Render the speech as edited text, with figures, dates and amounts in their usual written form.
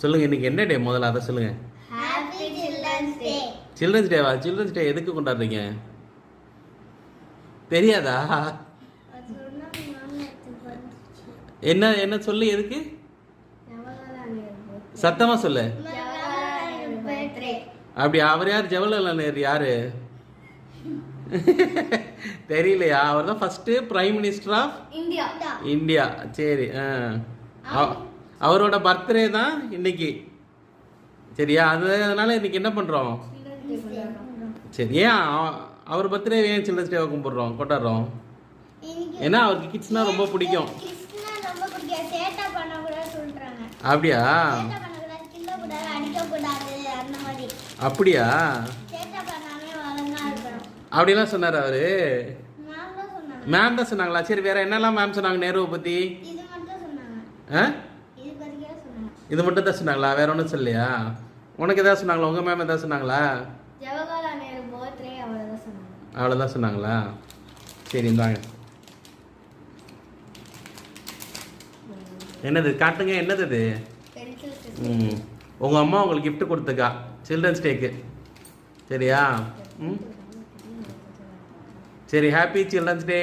சொல்லுங்க, இன்னைக்கு என்ன டே முதல்ல அதை சொல்லுங்க. Happy children's day. சில்ட்ரன்ஸ் டேவா? சில்ட்ரன்ஸ் டே எதுக்கு கொண்டாடுறீங்க? தெரியாதா? என்ன என்ன சொல்லு, எதுக்கு? சத்தமா சொல்லு. அப்படி அவர் யார்? ஜவஹர்லால் நேரு யாரு? தெரியலையா? அவர் தான் first prime minister of India. சரி, அவரோட பர்த்டே தான் இன்னைக்கு. சரியா? அதனால இன்னைக்கு என்ன பண்றோம்? சரி, ஏன் அவர் பர்த்டே ஏன் சில்ட்ரன்ஸ் டே கொண்டாடுறோம்? ஏன்னா அவருக்கு கிட்ஸ்னா ரொம்ப பிடிக்கும். அப்படியா? அப்படியா? அப்படிலாம் சொன்னார் அவரு. மேம் தான் சொன்னாங்களா? சரி, வேற என்னெல்லாம் மேம் சொன்னாங்க நேருவை பத்தி? இது மட்டும் தான் சொன்னாங்களா? வேற ஒன்றும் சொல்லலையா? உனக்கு எதாவது சொன்னாங்களா? உங்க மேம் எதாவது சொன்னாங்களா? அவ்வளோதான் சொன்னாங்களா? சரி, இந்தாங்க. என்னது காட்டுங்க, என்னது இது? உங்க அம்மா உங்களுக்கு கிஃப்ட் கொடுத்துக்கா சில்ட்ரன்ஸ் டேக்கு. சரியா? சரி, ஹாப்பி சில்ட்ரன்ஸ் டே.